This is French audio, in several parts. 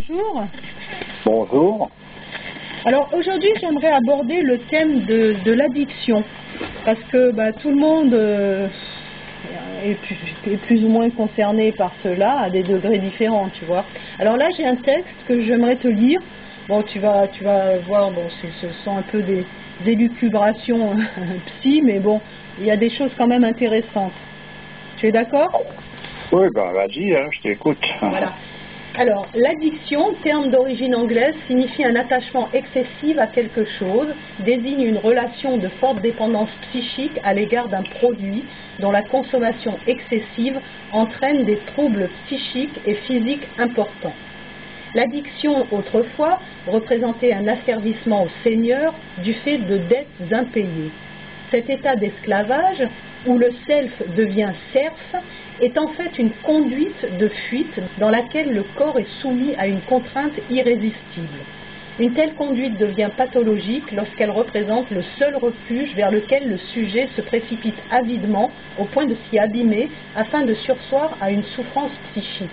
bonjour. Bonjour. Alors aujourd'hui j'aimerais aborder le thème de l'addiction parce que tout le monde est plus ou moins concerné par cela à des degrés différents, tu vois. Alors là j'ai un texte que j'aimerais te lire. Bon, tu vas voir, bon, ce sont un peu des élucubrations psy, mais bon, il y a des choses quand même intéressantes. Tu es d'accord? Oui, vas-y, je t'écoute. Voilà. Alors, l'addiction, terme d'origine anglaise, signifie un attachement excessif à quelque chose, désigne une relation de forte dépendance psychique à l'égard d'un produit dont la consommation excessive entraîne des troubles psychiques et physiques importants. L'addiction, autrefois, représentait un asservissement au Seigneur du fait de dettes impayées. Cet état d'esclavage, où le self devient serf, est en fait une conduite de fuite dans laquelle le corps est soumis à une contrainte irrésistible. Une telle conduite devient pathologique lorsqu'elle représente le seul refuge vers lequel le sujet se précipite avidement au point de s'y abîmer afin de surseoir à une souffrance psychique.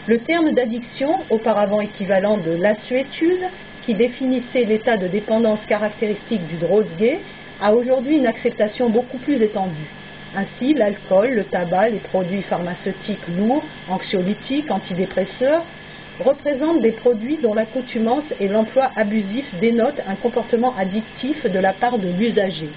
Le terme d'addiction, auparavant équivalent de lassitude, qui définissait l'état de dépendance caractéristique du drogué, a aujourd'hui une acceptation beaucoup plus étendue. Ainsi, l'alcool, le tabac, les produits pharmaceutiques lourds, anxiolytiques, antidépresseurs, représentent des produits dont l'accoutumance et l'emploi abusif dénotent un comportement addictif de la part de l'usager.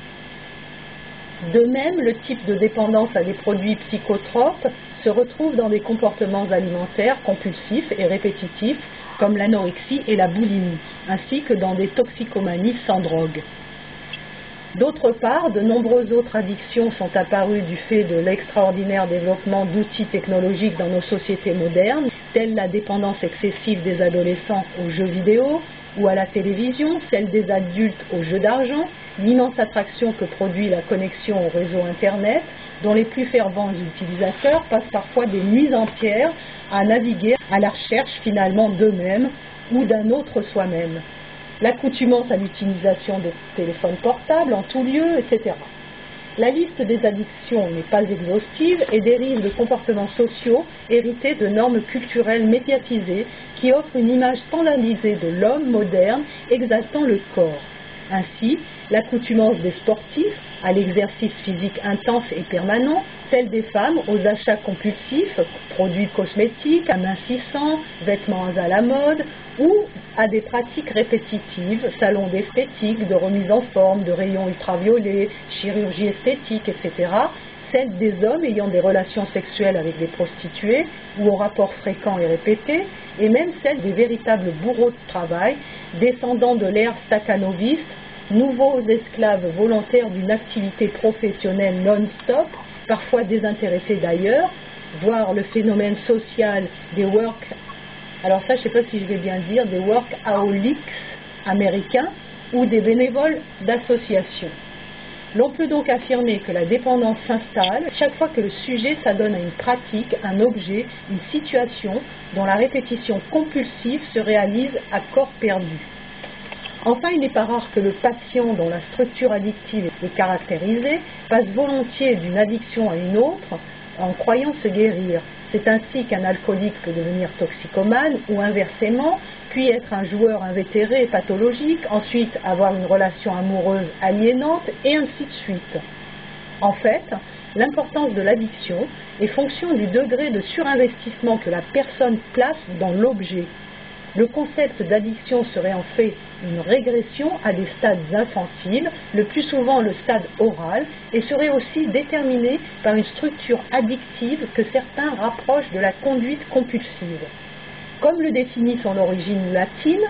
De même, le type de dépendance à des produits psychotropes se retrouve dans des comportements alimentaires compulsifs et répétitifs comme l'anorexie et la boulimie, ainsi que dans des toxicomanies sans drogue. D'autre part, de nombreuses autres addictions sont apparues du fait de l'extraordinaire développement d'outils technologiques dans nos sociétés modernes, telle la dépendance excessive des adolescents aux jeux vidéo ou à la télévision, celle des adultes aux jeux d'argent, l'immense attraction que produit la connexion au réseau Internet, dont les plus fervents utilisateurs passent parfois des nuits entières à naviguer à la recherche finalement d'eux-mêmes ou d'un autre soi-même. L'accoutumance à l'utilisation de téléphones portables en tout lieu, etc. La liste des addictions n'est pas exhaustive et dérive de comportements sociaux hérités de normes culturelles médiatisées qui offrent une image standardisée de l'homme moderne exaltant le corps. Ainsi, l'accoutumance des sportifs à l'exercice physique intense et permanent, celle des femmes aux achats compulsifs, produits cosmétiques, amincissants, vêtements à la mode, ou à des pratiques répétitives, salons d'esthétique, de remise en forme, de rayons ultraviolets, chirurgie esthétique, etc., celle des hommes ayant des relations sexuelles avec des prostituées ou aux rapports fréquents et répétés, et même celle des véritables bourreaux de travail, descendants de l'ère stakhanoviste, nouveaux esclaves volontaires d'une activité professionnelle non-stop, parfois désintéressés d'ailleurs, voire le phénomène social des alors ça je ne sais pas si je vais bien dire, des workaholics américains ou des bénévoles d'associations. L'on peut donc affirmer que la dépendance s'installe chaque fois que le sujet s'adonne à une pratique, un objet, une situation dont la répétition compulsive se réalise à corps perdu. Enfin, il n'est pas rare que le patient dont la structure addictive est caractérisée passe volontiers d'une addiction à une autre en croyant se guérir. C'est ainsi qu'un alcoolique peut devenir toxicomane ou inversement, puis être un joueur invétéré et pathologique, ensuite avoir une relation amoureuse aliénante et ainsi de suite. En fait, l'importance de l'addiction est fonction du degré de surinvestissement que la personne place dans l'objet. Le concept d'addiction serait en fait une régression à des stades infantiles, le plus souvent le stade oral, et serait aussi déterminé par une structure addictive que certains rapprochent de la conduite compulsive. Comme le définit son origine latine,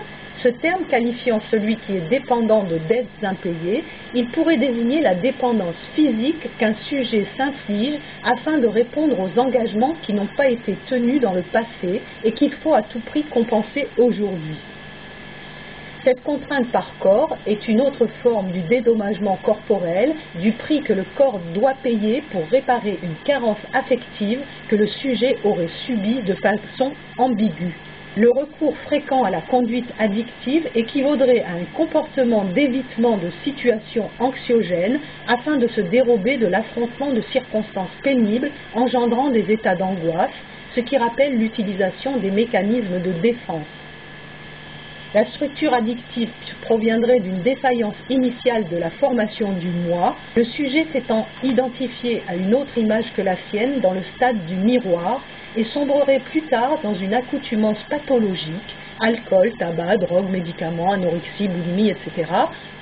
ce terme qualifiant celui qui est dépendant de dettes impayées, il pourrait désigner la dépendance physique qu'un sujet s'inflige afin de répondre aux engagements qui n'ont pas été tenus dans le passé et qu'il faut à tout prix compenser aujourd'hui. Cette contrainte par corps est une autre forme du dédommagement corporel, du prix que le corps doit payer pour réparer une carence affective que le sujet aurait subie de façon ambiguë. Le recours fréquent à la conduite addictive équivaudrait à un comportement d'évitement de situations anxiogènes afin de se dérober de l'affrontement de circonstances pénibles engendrant des états d'angoisse, ce qui rappelle l'utilisation des mécanismes de défense. La structure addictive proviendrait d'une défaillance initiale de la formation du moi, le sujet s'étant identifié à une autre image que la sienne dans le stade du miroir et sombrerait plus tard dans une accoutumance pathologique, alcool, tabac, drogue, médicaments, anorexie, boulimie, etc.,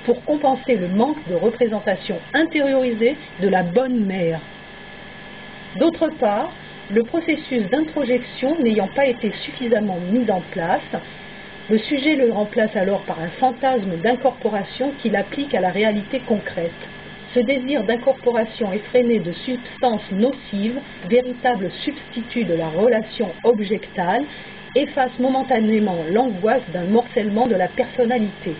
pour compenser le manque de représentation intériorisée de la bonne mère. D'autre part, le processus d'introjection n'ayant pas été suffisamment mis en place, le sujet le remplace alors par un fantasme d'incorporation qu'il applique à la réalité concrète. Ce désir d'incorporation effréné de substances nocives, véritable substitut de la relation objectale, efface momentanément l'angoisse d'un morcellement de la personnalité.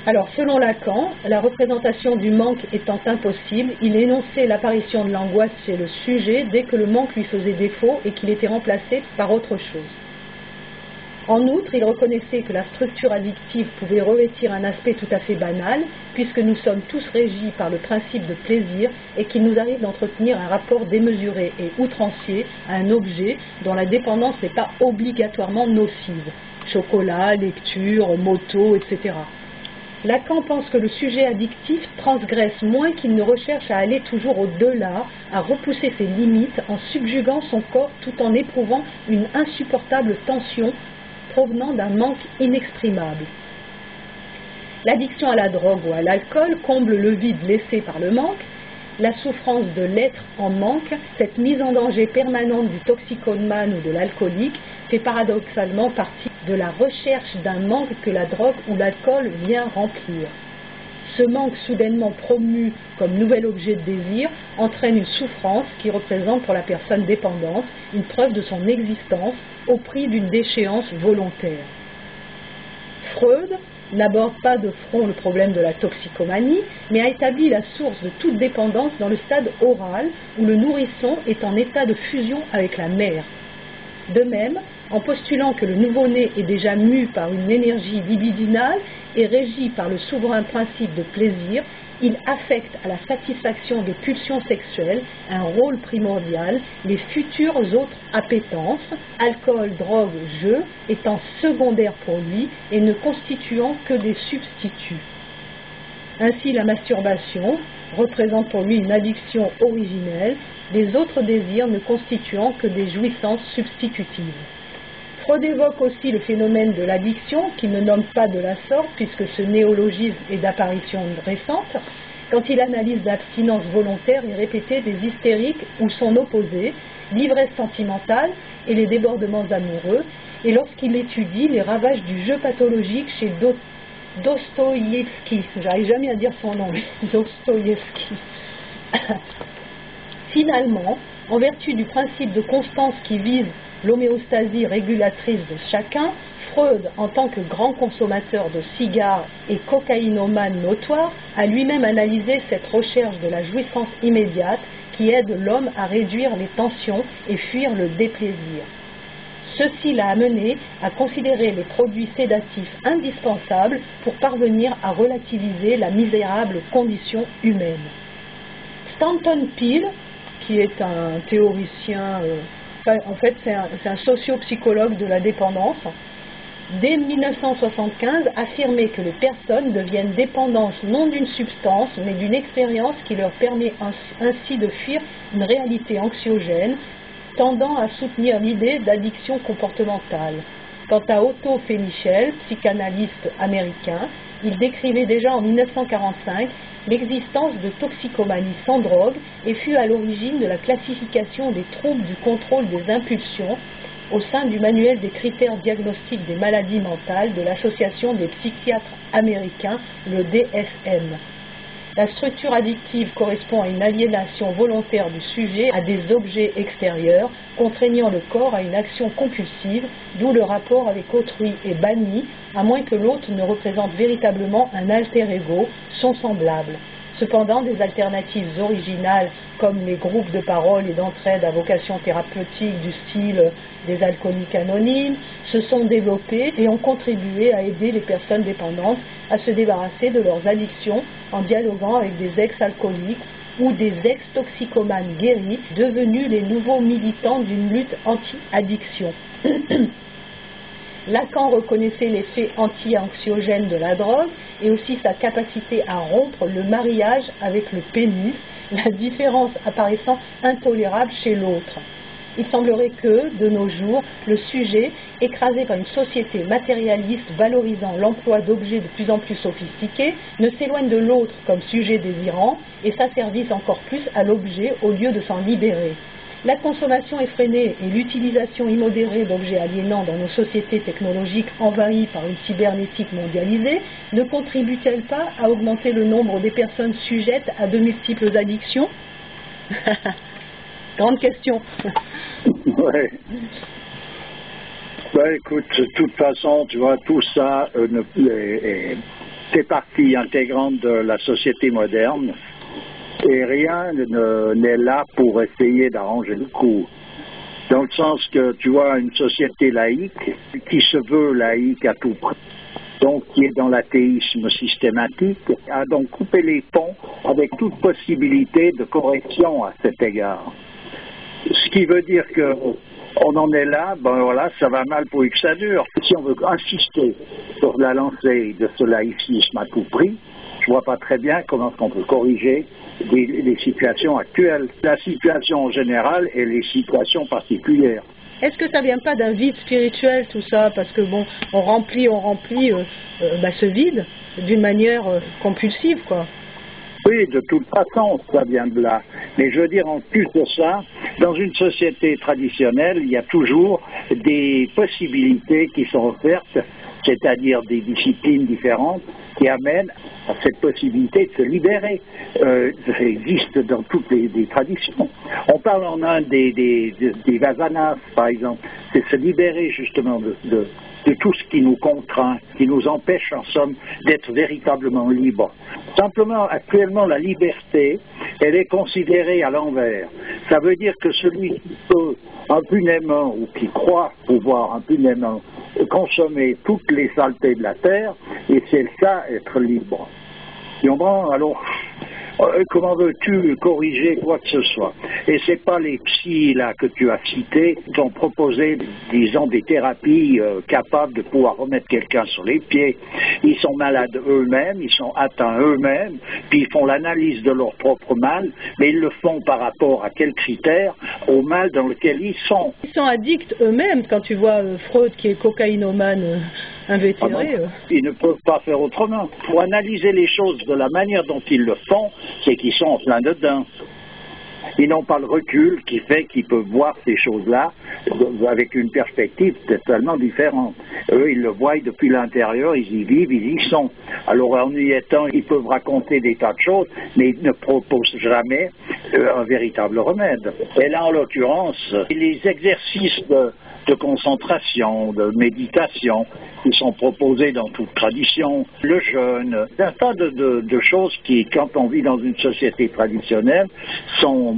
Alors, selon Lacan, la représentation du manque étant impossible, il énonçait l'apparition de l'angoisse chez le sujet dès que le manque lui faisait défaut et qu'il était remplacé par autre chose. En outre, il reconnaissait que la structure addictive pouvait revêtir un aspect tout à fait banal, puisque nous sommes tous régis par le principe de plaisir et qu'il nous arrive d'entretenir un rapport démesuré et outrancier à un objet dont la dépendance n'est pas obligatoirement nocive. Chocolat, lecture, moto, etc. Lacan pense que le sujet addictif transgresse moins qu'il ne recherche à aller toujours au-delà, à repousser ses limites en subjuguant son corps tout en éprouvant une insupportable tension provenant d'un manque inexprimable. L'addiction à la drogue ou à l'alcool comble le vide laissé par le manque, la souffrance de l'être en manque, cette mise en danger permanente du toxicomane ou de l'alcoolique fait paradoxalement partie de la recherche d'un manque que la drogue ou l'alcool vient remplir. Ce manque soudainement promu comme nouvel objet de désir entraîne une souffrance qui représente pour la personne dépendante une preuve de son existence au prix d'une déchéance volontaire. Freud n'aborde pas de front le problème de la toxicomanie, mais a établi la source de toute dépendance dans le stade oral où le nourrisson est en état de fusion avec la mère. De même, en postulant que le nouveau-né est déjà mu par une énergie libidinale et régi par le souverain principe de plaisir, il affecte à la satisfaction des pulsions sexuelles un rôle primordial, les futures autres appétences, alcool, drogue, jeu, étant secondaires pour lui et ne constituant que des substituts. Ainsi, la masturbation représente pour lui une addiction originelle, les autres désirs ne constituant que des jouissances substitutives. Freud évoque aussi le phénomène de l'addiction, qu'il ne nomme pas de la sorte, puisque ce néologisme est d'apparition récente, quand il analyse l'abstinence volontaire et répétée des hystériques ou son opposé, l'ivresse sentimentale et les débordements amoureux, et lorsqu'il étudie les ravages du jeu pathologique chez Dostoïevski, j'arrive jamais à dire son nom, Dostoïevski. Finalement, en vertu du principe de constance qui vise l'homéostasie régulatrice de chacun, Freud, en tant que grand consommateur de cigares et cocaïnomane notoire, a lui-même analysé cette recherche de la jouissance immédiate qui aide l'homme à réduire les tensions et fuir le déplaisir. Ceci l'a amené à considérer les produits sédatifs indispensables pour parvenir à relativiser la misérable condition humaine. Stanton Peele, qui est un théoricien, en fait c'est un socio-psychologue de la dépendance, dès 1975 affirmait que les personnes deviennent dépendantes non d'une substance mais d'une expérience qui leur permet ainsi de fuir une réalité anxiogène, tendant à soutenir l'idée d'addiction comportementale. Quant à Otto Fenichel, psychanalyste américain, il décrivait déjà en 1945 l'existence de toxicomanie sans drogue et fut à l'origine de la classification des troubles du contrôle des impulsions au sein du manuel des critères diagnostiques des maladies mentales de l'Association des psychiatres américains, le DSM. La structure addictive correspond à une aliénation volontaire du sujet à des objets extérieurs, contraignant le corps à une action compulsive, d'où le rapport avec autrui est banni, à moins que l'autre ne représente véritablement un alter ego, son semblable. Cependant, des alternatives originales, comme les groupes de parole et d'entraide à vocation thérapeutique du style des alcooliques anonymes, se sont développées et ont contribué à aider les personnes dépendantes à se débarrasser de leurs addictions en dialoguant avec des ex-alcooliques ou des ex-toxicomanes guéris devenus les nouveaux militants d'une lutte anti-addiction. Lacan reconnaissait l'effet anti-anxiogène de la drogue et aussi sa capacité à rompre le mariage avec le pénis, la différence apparaissant intolérable chez l'autre. Il semblerait que, de nos jours, le sujet, écrasé par une société matérialiste valorisant l'emploi d'objets de plus en plus sophistiqués, ne s'éloigne de l'autre comme sujet désirant et s'asservisse encore plus à l'objet au lieu de s'en libérer. La consommation effrénée et l'utilisation immodérée d'objets aliénants dans nos sociétés technologiques envahies par une cybernétique mondialisée ne contribue-t-elle pas à augmenter le nombre des personnes sujettes à de multiples addictions? Grande question. Ouais. Ben, écoute, de toute façon, tu vois, tout ça fait partie intégrante de la société moderne et rien n'est là pour essayer d'arranger le coup. Dans le sens que, tu vois, une société laïque, qui se veut laïque à tout prix, donc qui est dans l'athéisme systématique, a donc coupé les ponts avec toute possibilité de correction à cet égard. Ce qui veut dire qu'on en est là, ben voilà, ça va mal pour que ça dure. Si on veut insister sur la lancée de ce laïcisme à tout prix, je ne vois pas très bien comment on peut corriger les situations actuelles. La situation en général et les situations particulières. Est-ce que ça ne vient pas d'un vide spirituel tout ça? Parce que bon, on remplit ce vide d'une manière compulsive, quoi. Oui, de toute façon, ça vient de là. Mais je veux dire, en plus de ça, dans une société traditionnelle, il y a toujours des possibilités qui sont offertes, c'est-à-dire des disciplines différentes qui amènent à cette possibilité de se libérer. Ça existe dans toutes les traditions. On parle en Inde des vasanas, par exemple. C'est se libérer justement de tout ce qui nous contraint, qui nous empêche en somme d'être véritablement libres. Simplement, actuellement, la liberté, elle est considérée à l'envers. Ça veut dire que celui qui peut impunément, ou qui croit pouvoir impunément consommer toutes les saletés de la terre, et c'est ça être libre. Et alors, comment veux-tu corriger quoi que ce soit? Et c'est pas les psys là que tu as cités qui ont proposé, disons, des thérapies capables de pouvoir remettre quelqu'un sur les pieds. Ils sont malades eux-mêmes, ils sont atteints eux-mêmes, puis ils font l'analyse de leur propre mal, mais ils le font par rapport à quels critères? Au mal dans lequel ils sont. Ils sont addicts eux-mêmes, quand tu vois Freud qui est cocaïnomane invétéré. Ils ne peuvent pas faire autrement. Pour analyser les choses de la manière dont ils le font, c'est qu'ils sont en plein dedans. Ils n'ont pas le recul qui fait qu'ils peuvent voir ces choses-là avec une perspective totalement différente. Eux, ils le voient depuis l'intérieur, ils y vivent, ils y sont. Alors en y étant, ils peuvent raconter des tas de choses, mais ils ne proposent jamais un véritable remède. Et là, en l'occurrence, les exercices de concentration, de méditation, qui sont proposés dans toute tradition, le jeûne, un tas de choses qui, quand on vit dans une société traditionnelle, sont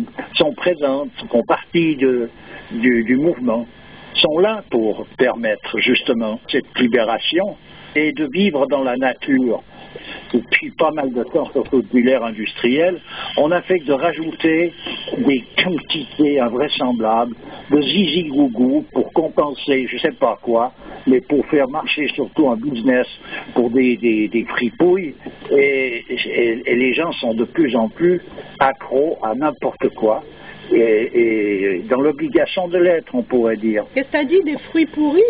présentes, font partie du mouvement, sont là pour permettre justement cette libération et de vivre dans la nature. Depuis pas mal de temps, surtout depuis l'ère industrielle, on n'a fait que de rajouter des quantités invraisemblables de zizi-gougou pour compenser je ne sais pas quoi, mais pour faire marcher surtout un business pour des fripouilles. Et les gens sont de plus en plus accros à n'importe quoi. Et dans l'obligation de l'être, on pourrait dire. Qu'est-ce que tu as dit, des fruits pourris?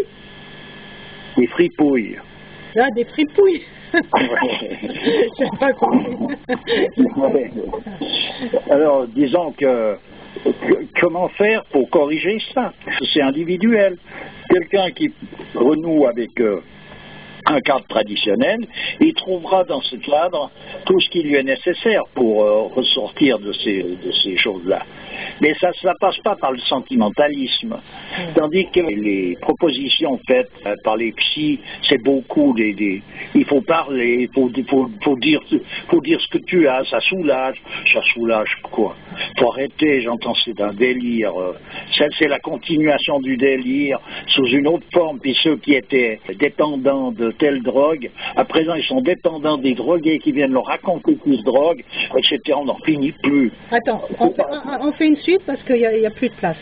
Des fripouilles. Ah, des fripouilles. Je n'ai pas compris. Alors, disons comment faire pour corriger ça? C'est individuel. Quelqu'un qui renoue avec un cadre traditionnel, il trouvera dans ce cadre tout ce qui lui est nécessaire pour ressortir de ces choses-là. Mais ça passe pas par le sentimentalisme. Tandis que les propositions faites par les psys, c'est beaucoup il faut parler, il faut dire ce que tu as, ça soulage quoi. Faut arrêter, j'entends, c'est un délire. C'est la continuation du délire sous une autre forme. Puis ceux qui étaient dépendants de telle drogue, à présent ils sont dépendants des drogués qui viennent leur raconter qu'ils se droguent, etc. On n'en finit plus. Attends, on fait une suite parce qu'il n'y a plus de place.